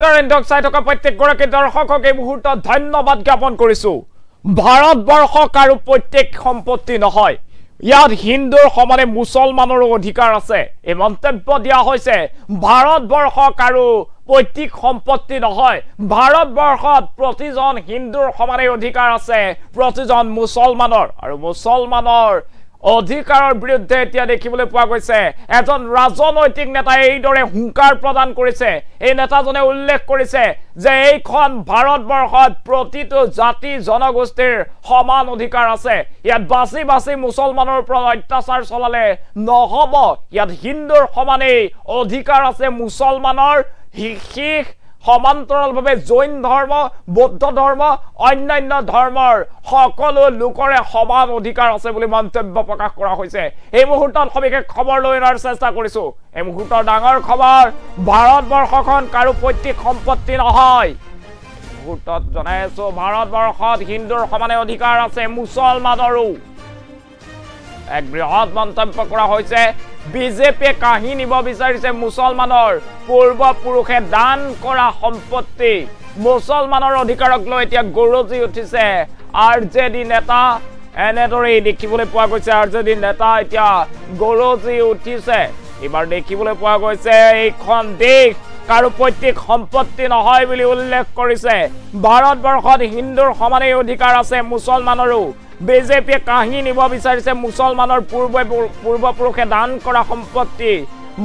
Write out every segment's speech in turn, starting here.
কাৰেণ্টক চাই থকা প্ৰত্যেকগৰাকী দৰ্শকক এই মুহূৰ্তত ধন্যবাদ জ্ঞাপন কৰিছো। ভাৰতবৰ্ষক আৰু প্ৰত্যেক সম্পত্তি নহয়, ইয়াত হিন্দুৰ সমানে মুছলমানৰো অধিকাৰ আছে। এই মন্তব্য দিয়া হৈছে ভাৰতবৰ্ষক আৰু প্ৰত্যেক সম্পত্তি নহয়, ভাৰতবৰ্ষত প্ৰতিজন হিন্দুৰ সমানে অধিকাৰ আছে প্ৰতিজন মুছলমানৰ, আৰু মুছলমানৰ অধিকাৰৰ বিৰুদ্ধে এতিয়া দেখিবলৈ পোৱা গৈছে এজন ৰাজনৈতিক নেতাই এইদৰে হুংকাৰ প্ৰদান কৰিছে। এই নেতাজনে উল্লেখ কৰিছে যে এইখন ভাৰতবৰ্ষত প্ৰতিটো জাতি জনগোষ্ঠীৰ সমান অধিকাৰ আছে, ইয়াত বাছি বাছি মুছলমানৰ ওপৰত অত্যাচাৰ চলালে নহব, ইয়াত হিন্দুৰ সমানেই অধিকাৰ আছে মুছলমানৰ, শিখ সমান্তৰালভাৱে জৈন ধৰ্ম, বৌদ্ধ ধৰ্ম, অন্যান্য ধৰ্মৰ সকলো লোকৰে সমান অধিকাৰ আছে বুলি মন্তব্য প্ৰকাশ কৰা হৈছে। এই মুহূৰ্তত সবিশেষ খবৰ লৈ অনাৰ চেষ্টা কৰিছো। এই মুহূৰ্তৰ ডাঙৰ খবৰ, ভাৰতবৰ্ষখন কাৰো পৈতৃক সম্পত্তি নহয়। মুহূৰ্তত জনাই আছো ভাৰতবৰ্ষত হিন্দুৰ সমানে অধিকাৰ আছে মুছলমানৰো। এক বৃহৎ মন্তব্য কৰা হৈছে। বিজেপিয়ে কাহি নিব বিচাৰিছে মুছলমানৰ পূৰ্বপুৰুষে দান কৰা সম্পত্তি। মুছলমানৰ অধিকাৰক লৈ এতিয়া গৰজি উঠিছে আৰজেডি নেতা। এনেদৰেই দেখিবলৈ পোৱা গৈছে আৰজেডি নেতা এতিয়া গৰজি উঠিছে। এইবাৰ দেখিবলৈ পোৱা গৈছে এইখন দেশ কাৰো পৈতৃক সম্পত্তি নহয় বুলি উল্লেখ কৰিছে। ভাৰতবৰ্ষত হিন্দুৰ সমানেই অধিকাৰ আছে মুছলমানৰো। বিজেপিয়ে কাহি নিব বিচাৰিছে মুছলমানৰ পূৰ্বপুৰুষে দান কৰা সম্পত্তি।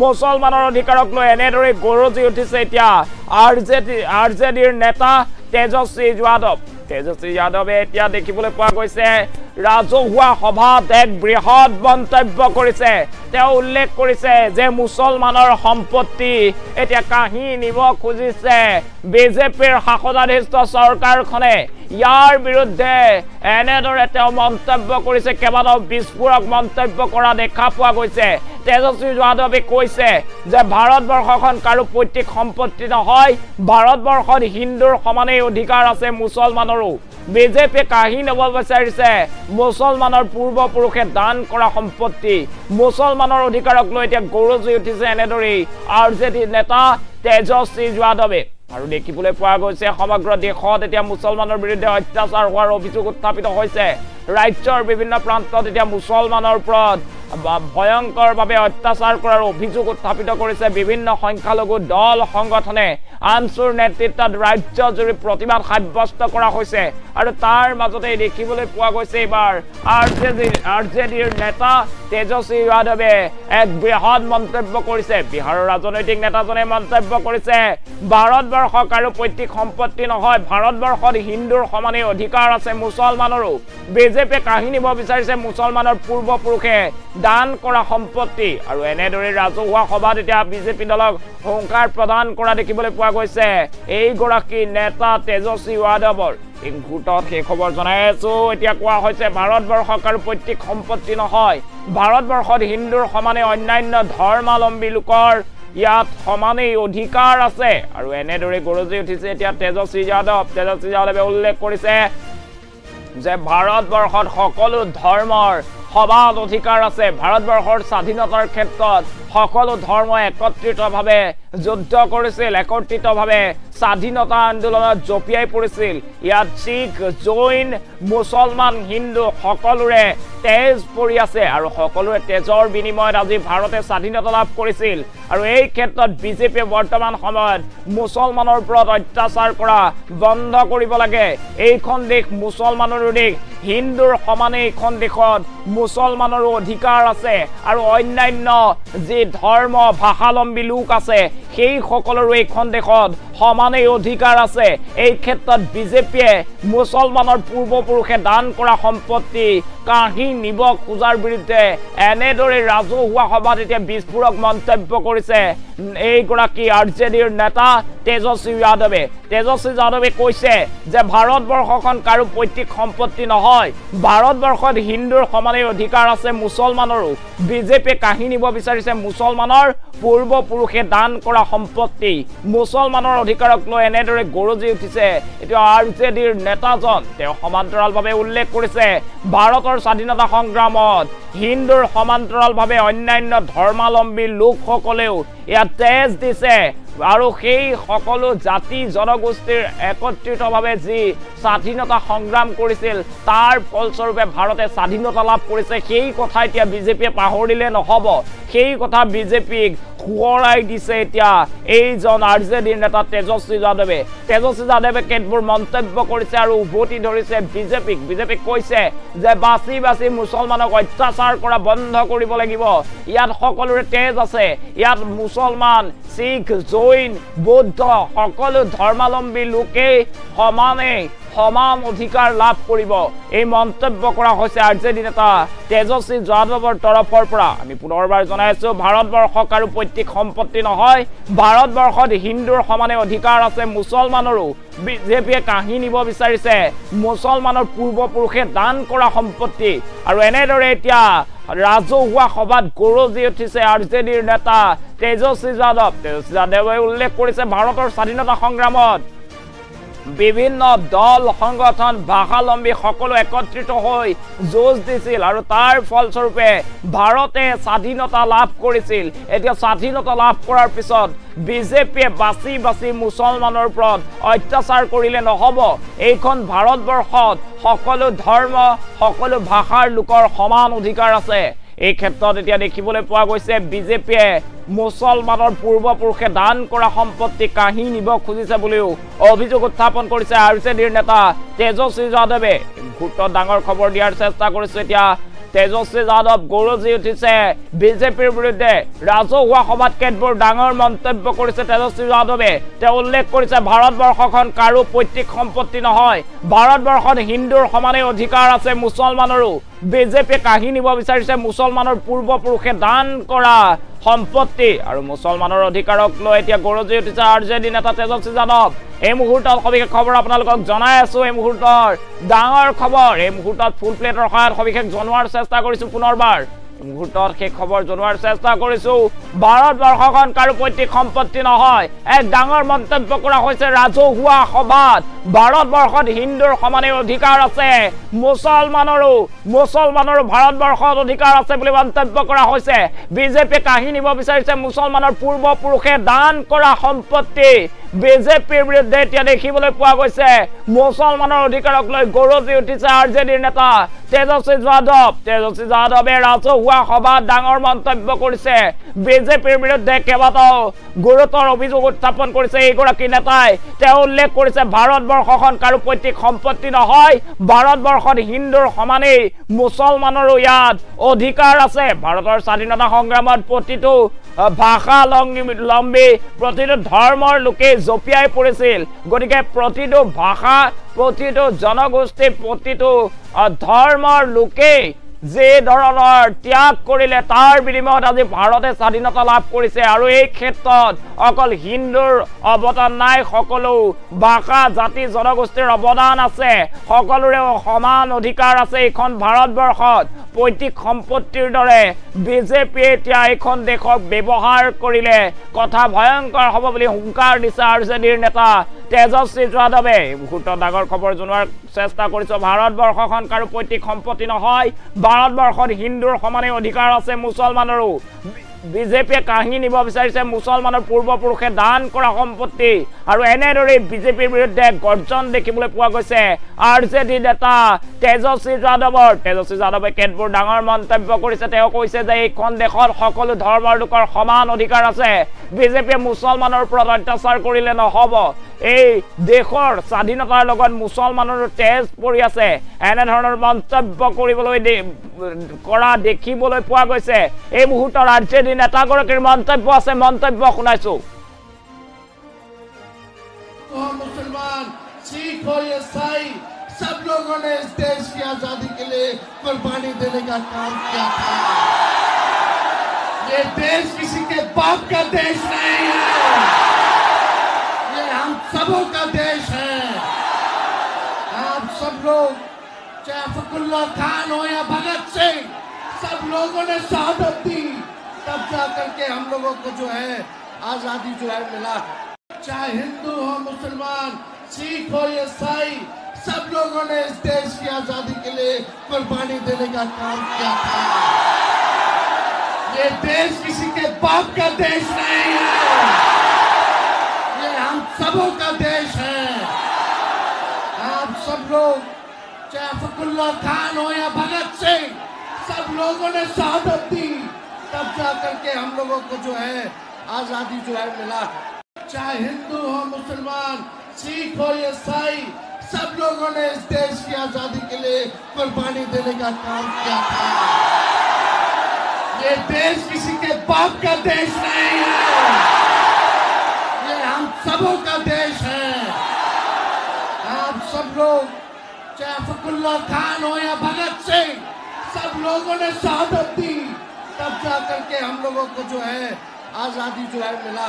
মুছলমানৰ অধিকাৰক লৈ এনেদৰে গৰজি উঠিছে এতিয়া আৰজেডিৰ নেতা তেজস্বী যাদৱ। তেজস্বী যাদৱে এতিয়া দেখিবলৈ পোৱা গৈছে ৰাজহুৱা সভাত এক বৃহৎ মন্তব্য কৰিছে। তেওঁ উল্লেখ কৰিছে যে মুছলমানৰ সম্পত্তি এতিয়া কাহি নিব খুজিছে বিজেপিৰ শাসনাধীষ্ঠ চৰকাৰখনে। ইয়াৰ বিৰুদ্ধে এনেদৰে তেওঁ মন্তব্য কৰিছে, কেইবাটাও বিস্ফোৰক মন্তব্য কৰা দেখা পোৱা গৈছে। তেজস্বী যাদৱে কৈছে যে ভাৰতবৰ্ষখন কাৰো পৈতৃক সম্পত্তি নহয়, ভাৰতবৰ্ষত হিন্দুৰ সমানেই অধিকাৰ আছে মুছলমানৰো। বিজেপিয়ে কাহি নিব বিচাৰিছে মুছলমানৰ পূৰ্বপুৰুষে দান কৰা সম্পত্তি। মুছলমানৰ অধিকাৰক লৈ এতিয়া গৰজি উঠিছে এনেদৰেই আৰজেডি নেতা তেজস্বী যাদৱে। আৰু দেখিবলৈ পোৱা গৈছে সমগ্ৰ দেশত এতিয়া মুছলমানৰ বিৰুদ্ধে অত্যাচাৰ হোৱাৰ অভিযোগ উত্থাপিত হৈছে। ৰাজ্যৰ বিভিন্ন প্ৰান্তত এতিয়া মুছলমানৰ ওপৰত ভয়ংকৰভাৱে অত্যাচাৰ কৰাৰ অভিযোগ উত্থাপিত কৰিছে বিভিন্ন সংখ্যালঘু দল সংগঠনে। আনছুৰ নেতৃত্বত ৰাজ্যজুৰি প্ৰতিবাদ সাব্যস্ত কৰা হৈছে, আৰু তাৰ মাজতে দেখিবলৈ পোৱা গৈছে এইবাৰ আৰজেডিৰ নেতা তেজস্বী যাদৱে এক বৃহৎ মন্তব্য কৰিছে। বিহাৰৰ ৰাজনৈতিক নেতাজনে মন্তব্য কৰিছে ভাৰতবৰ্ষক আৰু পৈতৃক সম্পত্তি নহয়, ভাৰতবৰ্ষত হিন্দুৰ সমানে অধিকাৰ আছে মুছলমানৰো। বিজেপিয়ে কাহি নিব বিচাৰিছে মুছলমানৰ পূৰ্বপুৰুষে দান কৰা সম্পত্তি। আৰু এনেদৰে ৰাজহুৱা সভাত এতিয়া বিজেপি দলক হুংকাৰ প্ৰদান কৰা দেখিবলৈ পোৱা গৈছে এইগৰাকী নেতা তেজস্বী যাদৱৰ। এই মুহূৰ্তত সেই খবৰ জনাই আছো। এতিয়া কোৱা হৈছে ভাৰতবৰ্ষক আৰু পৈতৃক সম্পত্তি নহয়, ভাৰতবৰ্ষত হিন্দুৰ সমানে অন্যান্য ধৰ্মাৱলম্বী লোকৰ ইয়াত সমানেই অধিকাৰ আছে। আৰু এনেদৰে গৰজি উঠিছে এতিয়া তেজস্বী যাদৱ। তেজস্বী যাদৱে উল্লেখ কৰিছে যে ভাৰতবৰ্ষত সকলো ধৰ্মৰ সমান অধিকাৰ আছে। ভাৰতবৰ্ষৰ স্বাধীনতাৰ ক্ষেত্ৰত সকলো ধৰ্ম একত্ৰিতভাৱে যুদ্ধ কৰিছিল, একত্ৰিতভাৱে স্বাধীনতা আন্দোলনত জঁপিয়াই পৰিছিল। ইয়াত শিখ, জৈন, মুছলমান, হিন্দু সকলোৰে তেজ পৰি আছে, আৰু সকলোৰে তেজৰ বিনিময়ত আজি ভাৰতে স্বাধীনতা লাভ কৰিছিল। আৰু এই ক্ষেত্ৰত বিজেপিয়ে বৰ্তমান সময়ত মুছলমানৰ ওপৰত অত্যাচাৰ কৰা বন্ধ কৰিব লাগে। এইখন দেশ মুছলমানৰো দেশ, হিন্দুৰ সমানে এইখন দেশত মুছলমানৰো অধিকাৰ আছে, আৰু অন্যান্য যি ধৰ্ম ভাষাৱলম্বী লোক আছে সেই সকলৰো এইখন দেশত সমানেই অধিকাৰ আছে। এই ক্ষেত্ৰত বিজেপিয়ে মুছলমানৰ পূৰ্বপুৰুষে দান কৰা সম্পত্তি কাহি নিব খোজাৰ বিৰুদ্ধে এনেদৰে ৰাজহুৱা সভাত এতিয়া বিস্ফোৰক মন্তব্য কৰিছে এইগৰাকী আৰজেডিৰ নেতা তেজস্বী যাদৱে। তেজস্বী যাদৱে কৈছে যে ভাৰতবৰ্ষখন কাৰো পৈতৃক সম্পত্তি নহয়, ভাৰতবৰ্ষত হিন্দুৰ সমানেই অধিকাৰ আছে মুছলমানৰো। বিজেপিয়ে কাহি নিব বিচাৰিছে মুছলমানৰ পূৰ্বপুৰুষে দান কৰা সম্পত্তি। মুছলমানৰ অধিকাৰক লৈ এনেদৰে গৰজি উঠিছে এতিয়া আৰজেডিৰ নেতাজন। তেওঁ সমান্তৰালভাৱে উল্লেখ কৰিছে ভাৰতৰ স্বাধীনতা সংগ্ৰামত হিন্দুৰ সমান্তৰালভাৱে অন্যান্য ধৰ্মাৱলম্বী লোকসকলেও ইয়াত তেজ দিছে, আৰু সেই সকলো জাতি জনগোষ্ঠীৰ একত্ৰিতভাৱে যি স্বাধীনতা সংগ্ৰাম কৰিছিল তাৰ ফলস্বৰূপে ভাৰতে স্বাধীনতা লাভ কৰিছে সেই কথা এতিয়া বিজেপিয়ে পাহৰিলে নহ'ব সেই কথা বিজেপিক সোঁৱৰাই দিছে এতিয়া এইজন আৰজেডিৰ নেতা তেজস্বী যাদৱে কেতবোৰ মন্তব্য কৰিছে আৰু উভতি ধৰিছে বিজেপিক কৈছে যে বাছি বাছি মুছলমানক অত্যাচাৰ কৰা বন্ধ কৰিব লাগিব ইয়াত সকলোৰে তেজ আছে ইয়াত মুছলমান শিখ জৈন বৌদ্ধ সকলো ধৰ্মাৱলম্বী লোকে সমান অধিকাৰ লাভ কৰিব এই মন্তব্য কৰা হৈছে আৰজেডি নেতা তেজস্বী যাদৱৰ তৰফৰ পৰা আমি পুনৰবাৰ জনাইছো ভাৰতবৰ্ষক আৰু পৈতৃক সম্পত্তি নহয় ভাৰতবৰ্ষত হিন্দুৰ সমানে অধিকাৰ আছে মুছলমানৰো বিজেপিয়ে কাহি নিব বিচাৰিছে মুছলমানৰ পূৰ্বপুৰুষে দান কৰা সম্পত্তি আৰু এনেদৰে এতিয়া ৰাজহুৱা সভাত গৰজি উঠিছে আৰজেডিৰ নেতা তেজস্বী যাদৱে উল্লেখ কৰিছে ভাৰতৰ স্বাধীনতা সংগ্ৰামত বিভিন্ন দল সংগঠন ভাষালম্বী সকলো একত্ৰিত হৈ যুঁজ দিছিল আৰু তাৰ ফলস্বৰূপে ভাৰতে স্বাধীনতা লাভ কৰিছিল এতিয়া স্বাধীনতা লাভ কৰাৰ পিছত বিজেপিয়ে বাছি বাছি মুছলমানৰ ওপৰত অত্যাচাৰ কৰিলে নহ'ব এইখন ভাৰতবৰ্ষত সকলো ধৰ্ম সকলো ভাষাৰ লোকৰ সমান অধিকাৰ আছে এই ক্ষেত্ৰত এতিয়া দেখিবলৈ পোৱা গৈছে বিজেপিয়ে মুছলমানৰ পূৰ্বপুৰুষে দান কৰা সম্পত্তি কাহি নিব খুজিছে বুলিও অভিযোগ উত্থাপন কৰিছে আৰজেডিৰ নেতা তেজস্বী যাদৱে মুহূৰ্তত ডাঙৰ খবৰ দিয়াৰ চেষ্টা কৰিছে এতিয়া তেজস্বী যাদৱ গৰজি উঠিছে বিজেপিৰ বিৰুদ্ধে ৰাজহুৱা সভাত কেতবোৰ ডাঙৰ মন্তব্য কৰিছে তেজস্বী যাদৱে তেওঁ উল্লেখ কৰিছে ভাৰতবৰ্ষখন কাৰো পৈতৃক সম্পত্তি নহয় ভাৰতবৰ্ষত হিন্দুৰ সমানে অধিকাৰ আছে মুছলমানৰো বিজেপিয়ে কাহি নিব বিচাৰিছে মুছলমানৰ পূৰ্বপুৰুষে দান কৰা সম্পত্তি আৰু মুছলমানৰ অধিকাৰক লৈ এতিয়া গৰজি উঠিছে আৰজেডি নেতা তেজস্বী যাদৱ এই মুহূৰ্তত সবিশেষ খবৰ আপোনালোকক জনাই আছো এই মুহূৰ্তৰ ডাঙৰ খবৰ এই মুহূৰ্তত ফুল প্লেটৰ সহায়ত সবিশেষ জনোৱাৰ চেষ্টা কৰিছো পুনৰবাৰ মুহূৰ্তত সেই খবৰ জনোৱাৰ চেষ্টা কৰিছো ভাৰতবৰ্ষখন কাৰো পৈতৃক সম্পত্তি নহয় এক ডাঙৰ মন্তব্য কৰা হৈছে ৰাজহুৱা সভাত ভাৰতবৰ্ষত হিন্দুৰ সমানে অধিকাৰ আছে মুছলমানৰো ভাৰতবৰ্ষত অধিকাৰ আছে বুলি মন্তব্য কৰা হৈছে বিজেপিয়ে কাহি নিব বিচাৰিছে মুছলমানৰ পূৰ্বপুৰুষে দান কৰা সম্পত্তি বিজেপিৰ বিৰুদ্ধে এতিয়া দেখিবলৈ পোৱা গৈছে মুছলমানৰ অধিকাৰক লৈ গৰজি উঠিছে আৰজেডিৰ নেতা তেজস্বী যাদৱে ৰাজহুৱা সভাত ডাঙৰ মন্তব্য কৰিছে বিজেপিৰ বিৰুদ্ধে কেইবাটাও গুৰুতৰ অভিযোগ উত্থাপন কৰিছে এইগৰাকী নেতাই তেওঁ উল্লেখ কৰিছে ভাৰতবৰ্ষখন কাৰো পৈতৃক সম্পত্তি নহয় ভাৰতবৰ্ষত হিন্দুৰ সমানেই মুছলমানৰো ইয়াত অধিকাৰ আছে ভাৰতৰ স্বাধীনতা সংগ্ৰামত প্ৰতিটো ভাষালম্বী প্ৰতিটো ধৰ্মৰ লোকে জপিয়াই পৰিছিল গতিকে প্ৰতিটো ভাষা প্ৰতিটো জনগোষ্ঠী প্ৰতিটো ধৰ্মৰ লোকে যে ধৰণৰ ত্যাগ কৰিলে তাৰ বিনিময়ত আজি ভাৰতে স্বাধীনতা লাভ কৰিছে আৰু এই ক্ষেত্ৰত অকল হিন্দুৰ অৱদান নাই সকলো ভাষা জাতি জনগোষ্ঠীৰ অৱদান আছে সকলোৰে সমান অধিকাৰ আছে এইখন ভাৰতবৰ্ষত পৈতৃক সম্পত্তিৰ দৰে বিজেপিয়ে এতিয়া এইখন দেশক ব্যৱহাৰ কৰিলে কথা ভয়ংকৰ হ'ব বুলি হুংকাৰ দিছে আৰজেডিৰ নেতা তেজস্বী যাদৱে মুহূৰ্তত ডাঙৰ খবৰ জনোৱাৰ চেষ্টা কৰিছো ভাৰতবৰ্ষখন কাৰো পৈতৃক সম্পত্তি নহয় ভাৰতবৰ্ষত হিন্দুৰ সমানে অধিকাৰ আছে মুছলমানৰো বিজেপিয়ে কাহি নিব বিচাৰিছে মুছলমানৰ পূৰ্বপুৰুষে দান কৰা সম্পত্তি আৰু এনেদৰে বিজেপিৰ বিৰুদ্ধে গৰ্জন দেখিবলৈ পোৱা গৈছে আৰজেডি নেতা তেজস্বী যাদৱে কেতবোৰ ডাঙৰ মন্তব্য কৰিছে তেওঁ কৈছে যে এইখন দেশত সকলো ধৰ্মৰ লোকৰ সমান অধিকাৰ আছে বিজেপিয়ে মুছলমানৰ ওপৰত অত্যাচাৰ কৰিলে নহ'ব এই দেশৰ স্বাধীনতাৰ লগত মুছলমানৰ তেজ পৰি আছে এনে ধৰণৰ মন্তব্য কৰিবলৈ কৰা দেখিবলৈ পোৱা গৈছে এই মুহূৰ্তৰ আৰজেডি নেতাগৰাকীৰ মন্তব্য আছে মন্তব্য শুনাইছো मुसलमान सिख हो ईसाई सब लोगों ने इस देश की आजादी के लिए कुर्बानी देने का काम किया था ये देश किसी के बाप का देश नहीं है ये हम सबों का देश है आप सब लोग चाहे फखरुल्लाह खान हो या भगत सिंह सब लोगों ने शहादत दी तब जा करके हम लोगों को जो है आजादी जो है मिला चाहे हिंदू हो मुसलमान सिख हो ईसाई सब लोगों ने इस देश की आजादी के लिए कुर्बानी देने का काम किया था ये देश किसी के बाप का देश नहीं है सबों का देश है। आप सब लोग, चाहे फखरुल्लाह खान हो या भगत सिंह, सब लोगों ने शहादत दी, तब जा करके हम लोगों को जो है आजादी जो है मिला। चाहे हिंदू हो, मुसलमान, सिख हो या ईसाई, सब लोगों ने इस देश की आजादी के लिए कुर्बानी देने का काम किया था। ये देश किसी के बाप का देश नहीं है, ये हम सबों का देश है। आप सब लोग, चाहे फखरुल्लाह खान हो या भगत सिंह, सब लोगों ने शहादत दी, तब जा करके हम लोगों को जो है आजादी जो है मिला।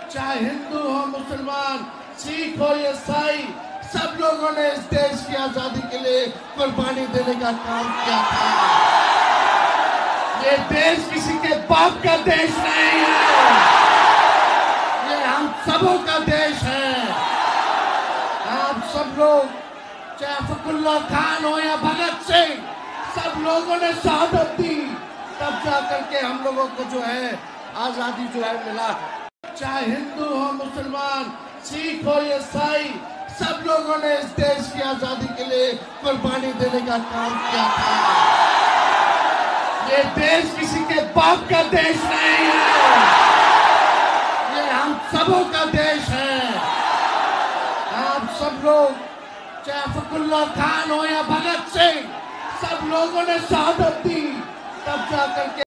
चाहे हिंदू हो, मुसलमान, सिख हो या ईसाई, सब लोगों ने इस देश की आजादी के लिए कुर्बानी देने का काम किया था। ये देश किसी के बाप का देश नहीं है, ये हम सबों का देश है। आप सब लोग, चाहे फखरुल्लाह खान हो या भगत सिंह, सब लोगों ने शहादत दी, तब जा करके हम लोगों को जो है आजादी जो है मिला। चाहे हिंदू हो, मुसलमान, सिख हो या ईसाई, सब लोगों ने इस देश की आजादी के लिए कुर्बानी देने का काम किया था। ये देश किसी के बाप का देश नहीं है, ये हम सबों का देश है। आप सब लोग, चाहे फखरुल्लाह खान हो या भगत सिंह, सब लोगों ने शहादत दी, तब जा करके